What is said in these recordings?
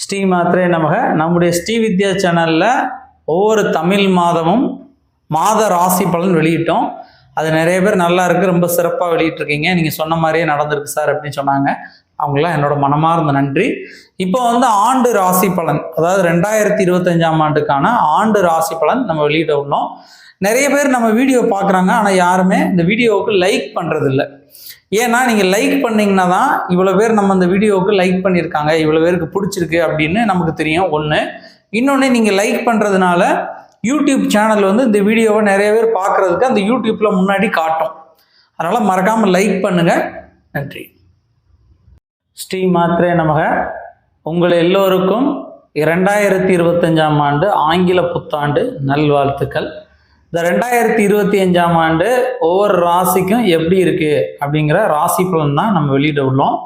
ஸ்ரீ மாத்ரே நமக. நம்முடைய ஸ்ரீ வித்யா சேனலில் ஒவ்வொரு தமிழ் மாதமும் மாத ராசி பலன் வெளியிட்டோம். அது நிறைய பேர் நல்லா இருக்குது, ரொம்ப சிறப்பாக வெளியிட்டிருக்கீங்க, நீங்கள் சொன்ன மாதிரியே நடந்திருக்கு சார் அப்படின்னு சொன்னாங்க. அவங்களாம் என்னோட மனமார்ந்த நன்றி. இப்போ ஆண்டு ராசி பலன், அதாவது 2025ஆம் ஆண்டுக்கான ஆண்டு ராசி பலன் நம்ம வெளியிட உள்ளோம். நிறைய பேர் நம்ம வீடியோ பார்க்குறாங்க, ஆனால் யாருமே இந்த வீடியோவுக்கு லைக் பண்ணுறதில்ல. ஏன்னா நீங்கள் லைக் பண்ணிங்கன்னா தான் இவ்வளோ பேர் நம்ம இந்த வீடியோவுக்கு லைக் பண்ணியிருக்காங்க, இவ்வளோ பேருக்கு பிடிச்சிருக்கு அப்படின்னு நமக்கு தெரியும். ஒன்று. இன்னொன்று, நீங்கள் லைக் பண்ணுறதுனால யூடியூப் சேனல் இந்த வீடியோவை நிறைய பேர் பார்க்குறதுக்கு அந்த யூடியூப்பில் முன்னாடி காட்டும். அதனால் மறக்காமல் லைக் பண்ணுங்கள். நன்றி. ஸ்ரீ மாத்ரே நமக. உங்கள் எல்லோருக்கும் 2025ஆம் ஆண்டு ஆங்கில புத்தாண்டு நல்வாழ்த்துக்கள். இந்த 2025ஆம் ஆண்டு ஒவ்வொரு ராசிக்கும் எப்படி இருக்குது அப்படிங்கிற ராசி பலன் தான் நம்ம வெளியிட உள்ளோம்.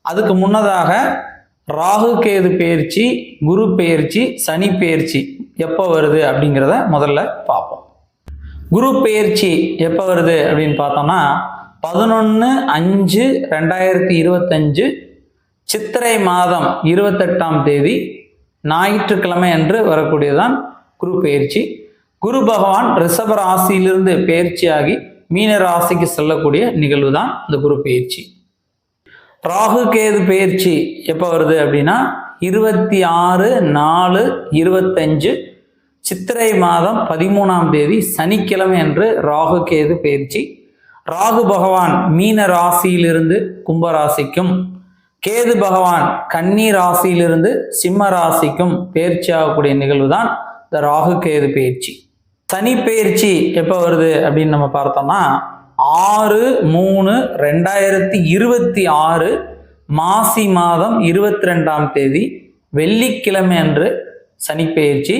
அதுக்கு முன்னதாக ராகு கேது பெயர்ச்சி, குரு பெயர்ச்சி, சனி பெயர்ச்சி எப்போ வருது அப்படிங்கிறத முதல்ல பார்ப்போம். குரு பெயர்ச்சி எப்போ வருது அப்படின்னு பார்த்தோம்னா 11/5/2025 சித்திரை மாதம் 28ஆம் தேதி ஞாயிற்றுக்கிழமை அன்று வரக்கூடியதான் குரு பெயர்ச்சி. குரு பகவான் ரிஷப ராசியிலிருந்து பெயர்ச்சியாகி மீன ராசிக்கு செல்லக்கூடிய நிகழ்வு தான் இந்த குரு பெயர்ச்சி. ராகு கேது பெயர்ச்சி எப்போ வருது அப்படின்னா 26/4/25 சித்திரை மாதம் 13ஆம் தேதி சனிக்கிழமை அன்று ராகு கேது பெயர்ச்சி. ராகு பகவான் மீன ராசியிலிருந்து கும்ப ராசிக்கும், கேது பகவான் கன்னி ராசியிலிருந்து சிம்ம ராசிக்கும் பெயர்ச்சி ஆகக்கூடிய நிகழ்வு தான் இந்த ராகு கேது பெயர்ச்சி. சனி பெயர்ச்சி எப்போ வருது அப்படின்னு நம்ம பார்த்தோம்னா 6/3/2026 மாசி மாதம் 22ஆம் தேதி வெள்ளிக்கிழமை அன்று சனி பெயர்ச்சி.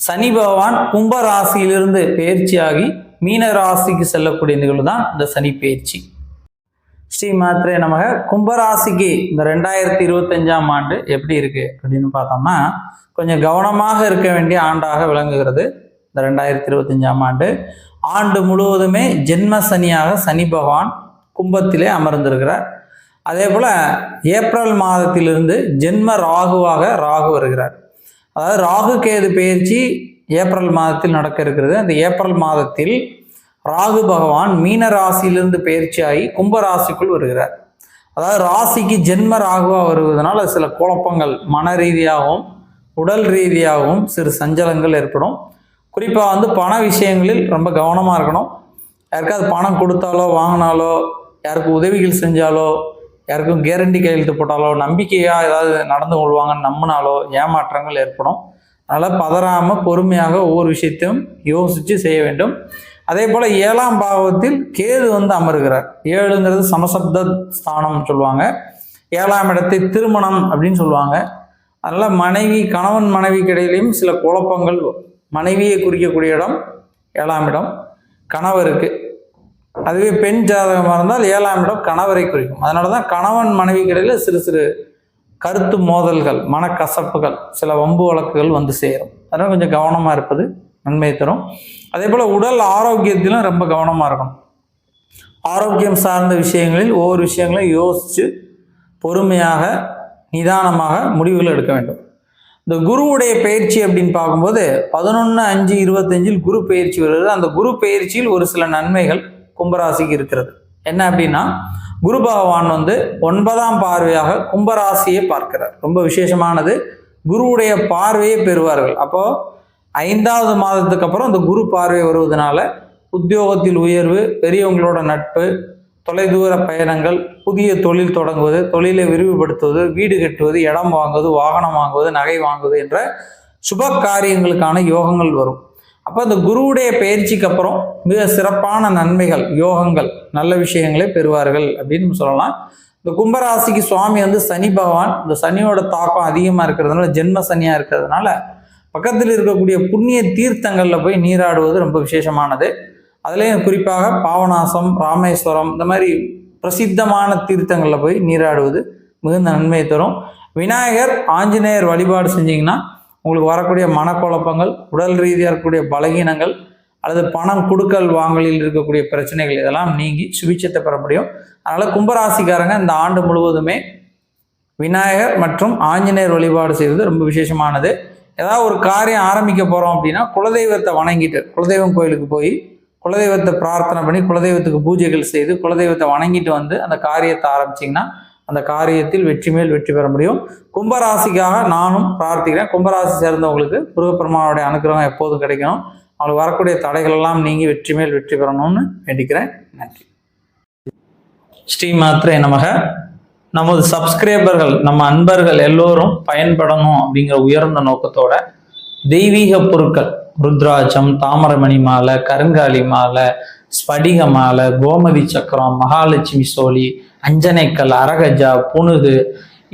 சனி பகவான் கும்ப ராசியிலிருந்து பெயர்ச்சியாகி மீன ராசிக்கு செல்லக்கூடிய நிகழ்வு தான் இந்த சனி பெயர்ச்சி. ஸ்ரீ மாத்ரே நமக. கும்பராசிக்கு இந்த 2025ஆம் ஆண்டு எப்படி இருக்கு அப்படின்னு பார்த்தோம்னா கொஞ்சம் கவனமாக இருக்க வேண்டிய ஆண்டாக விளங்குகிறது. இந்த 2025ஆம் ஆண்டு ஆண்டு முழுவதுமே ஜென்ம சனியாக சனி பகவான் கும்பத்திலே அமர்ந்திருக்கிறார். அதே போல் ஏப்ரல் மாதத்திலிருந்து ஜென்ம ராகுவாக ராகு வருகிறார். அதாவது ராகு கேது பெயர்ச்சி ஏப்ரல் மாதத்தில் நடக்க இருக்கிறது. அந்த ஏப்ரல் மாதத்தில் ராகு பகவான் மீன ராசியிலிருந்து பெயர்ச்சியாகி கும்ப ராசிக்குள் வருகிறார். அதாவது ராசிக்கு ஜென்ம ராகுவாக வருவதனால சில குழப்பங்கள், மன ரீதியாகவும் உடல் ரீதியாகவும் சிறு சஞ்சலங்கள் ஏற்படும். குறிப்பாக பண விஷயங்களில் ரொம்ப கவனமாக இருக்கணும். யாருக்காவது பணம் கொடுத்தாலோ வாங்கினாலோ, யாருக்கும் உதவிகள் செஞ்சாலோ, யாருக்கும் கேரண்டி கையெழுத்து போட்டாலோ, நம்பிக்கையாக ஏதாவது நடந்து கொள்வாங்கன்னு நம்பினாலோ ஏமாற்றங்கள் ஏற்படும். அதனால் பதறாமல் பொறுமையாக ஒவ்வொரு விஷயத்தையும் யோசித்து செய்ய வேண்டும். அதே போல் 7ஆம் பாவத்தில் கேது அமருகிறார். 7ங்கிறது சமசப்த ஸ்தானம் சொல்லுவாங்க. 7ஆம் இடத்தை திருமணம் அப்படின்னு சொல்லுவாங்க. அதனால் கணவன் மனைவிக்கு இடையிலையும் சில குழப்பங்கள். மனைவியை குறிக்கக்கூடிய இடம் 7ஆம் இடம் கணவருக்கு. அதுவே பெண் ஜாதகமாக இருந்தால் 7ஆம் இடம் கணவரை குறிக்கும். அதனால தான் கணவன் மனைவிக்கு இடையில் சிறு சிறு கருத்து மோதல்கள், மனக்கசப்புகள், சில வம்பு வழக்குகள் சேரும். அதனால் கொஞ்சம் கவனமாக இருப்பது நன்மை தரும். அதே போல் உடல் ஆரோக்கியத்திலும் ரொம்ப கவனமாக இருக்கணும். ஆரோக்கியம் சார்ந்த விஷயங்களில் ஒவ்வொரு விஷயங்களையும் யோசித்து பொறுமையாக நிதானமாக முடிவுகள் எடுக்க வேண்டும். இந்த குருவுடைய பயிற்சி அப்படின்னு பார்க்கும்போது 11/5/25 குரு பயிற்சி வருகிறது. அந்த குரு பயிற்சியில் ஒரு சில நன்மைகள் கும்பராசிக்கு இருக்கிறது. என்ன அப்படின்னா, குரு பகவான் 9ஆம் பார்வையாக கும்பராசியை பார்க்கிறார். ரொம்ப விசேஷமானது. குருவுடைய பார்வையை பெறுவார்கள். அப்போது 5வது மாதத்துக்கு அப்புறம் அந்த குரு பார்வை வருவதனால உத்தியோகத்தில் உயர்வு, பெரியவங்களோட நட்பு, தொலைதூர பயணங்கள், புதிய தொழில் தொடங்குவது, தொழிலை விரிவுபடுத்துவது, வீடு கட்டுவது, இடம் வாங்குவது, வாகனம் வாங்குவது, நகை வாங்குவது என்ற சுப காரியங்களுக்கான யோகங்கள் வரும். அப்போ இந்த குருவுடைய பயிற்சிக்கு அப்புறம் மிக சிறப்பான நன்மைகள், யோகங்கள், நல்ல விஷயங்களை பெறுவார்கள் அப்படின்னு சொல்லலாம். இந்த கும்பராசிக்கு சுவாமி சனி பகவான். இந்த சனியோட தாக்கம் அதிகமாக இருக்கிறதுனால, ஜென்ம சனியாக இருக்கிறதுனால பக்கத்தில் இருக்கக்கூடிய புண்ணிய தீர்த்தங்களில் போய் நீராடுவது ரொம்ப விசேஷமானது. அதுலேயும் குறிப்பாக பாவநாசம், ராமேஸ்வரம், இந்த மாதிரி பிரசித்தமான தீர்த்தங்களில் போய் நீராடுவது மிகுந்த நன்மை தரும். விநாயகர், ஆஞ்சநேயர் வழிபாடு செஞ்சிங்கன்னா உங்களுக்கு வரக்கூடிய மனக்குழப்பங்கள், உடல் ரீதியாக இருக்கக்கூடிய பலகீனங்கள் அல்லது பணம் கொடுக்கல் வாங்கலில் இருக்கக்கூடிய பிரச்சனைகள் இதெல்லாம் நீங்கி சுபிட்சத்தை பெற முடியும். அதனால் கும்பராசிக்காரங்க இந்த ஆண்டு முழுவதுமே விநாயகர் மற்றும் ஆஞ்சநேயர் வழிபாடு செய்வது ரொம்ப விசேஷமானது. ஏதாவது ஒரு காரியம் ஆரம்பிக்க போகிறோம் அப்படின்னா குலதெய்வத்தை வணங்கிட்டு, குலதெய்வம் கோயிலுக்கு போய் குலதெய்வத்தை பிரார்த்தனை பண்ணி குலதெய்வத்துக்கு பூஜைகள் செய்து குலதெய்வத்தை வணங்கிட்டு வந்து அந்த காரியத்தை ஆரம்பிச்சிங்கன்னா அந்த காரியத்தில் வெற்றி மேல் வெற்றி பெற முடியும். கும்பராசிக்காக நானும் பிரார்த்திக்கிறேன். கும்பராசி சேர்ந்தவங்களுக்கு முருகப்பெருமானுடைய அனுகிரகம் எப்போதும் கிடைக்கணும். அவங்களுக்கு வரக்கூடிய தடைகள் எல்லாம் நீங்கி வெற்றி மேல் வெற்றி பெறணும்னு வேண்டிக்கிறேன். நன்றி. ஸ்ரீ மாத்ரே நமக. நமது சப்ஸ்கிரைபர்கள், நம்ம அன்பர்கள் எல்லோரும் பயன்படணும் அப்படிங்கிற உயர்ந்த நோக்கத்தோட தெய்வீக பொருட்கள், ருத்ராட்சம், தாமரமணி மாலை, கருங்காலி மாலை, ஸ்படிக மாலை, கோமதி சக்கரம், மகாலட்சுமி சோழி, அஞ்சனைக்கல், அரகஜா, புனுகு,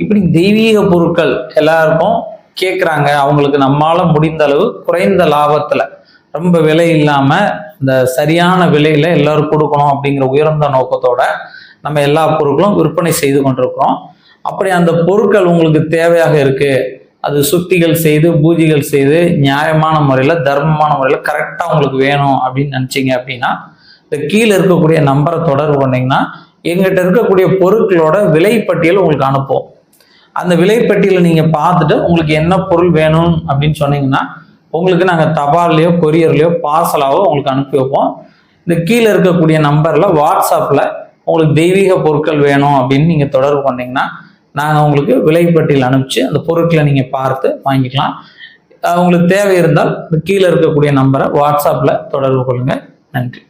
இப்படி தெய்வீக பொருட்கள் எல்லாருக்கும் கேட்குறாங்க. அவங்களுக்கு நம்மால முடிந்த அளவு குறைந்த லாபத்தில், ரொம்ப விலை இல்லாமல் இந்த சரியான விலையில் எல்லாரும் கொடுக்கணும் அப்படிங்கிற உயர்ந்த நோக்கத்தோட நம்ம எல்லா பொருட்களும் விற்பனை செய்து கொண்டிருக்கிறோம். அப்படி அந்த பொருட்கள் உங்களுக்கு தேவையாக இருக்குது, அது சுத்திகள் செய்து பூஜைகள் செய்து நியாயமான முறையில் தர்மமான முறையில் கரெக்டாக உங்களுக்கு வேணும் அப்படின்னு நினச்சிங்க அப்படின்னா இந்த கீழே இருக்கக்கூடிய நம்பரை தொடர்பு பண்ணிங்கன்னா எங்கிட்ட இருக்கக்கூடிய பொருட்களோட விலைப்பட்டியல் உங்களுக்கு அனுப்புவோம். அந்த விலைப்பட்டியலை நீங்கள் பார்த்துட்டு உங்களுக்கு என்ன பொருள் வேணும் அப்படின்னு சொன்னீங்கன்னா உங்களுக்கு நாங்கள் தபால்லையோ கொரியர்லையோ பார்சலாவோ உங்களுக்கு அனுப்பி வைப்போம். இந்த கீழே இருக்கக்கூடிய நம்பரில் வாட்ஸ்அப்பில் உங்களுக்கு தெய்வீக பொருட்கள் வேணும் அப்படின்னு நீங்கள் தொடர்பு பண்ணிங்கன்னா நாங்கள் உங்களுக்கு விலைப்பட்டியல் அனுப்பிச்சு அந்த பொருட்களை நீங்கள் பார்த்து வாங்கிக்கலாம். உங்களுக்கு தேவை இருந்தால் கீழே இருக்கக்கூடிய நம்பரை வாட்ஸ்அப்பில் தொடர்பு கொள்ளுங்கள். நன்றி.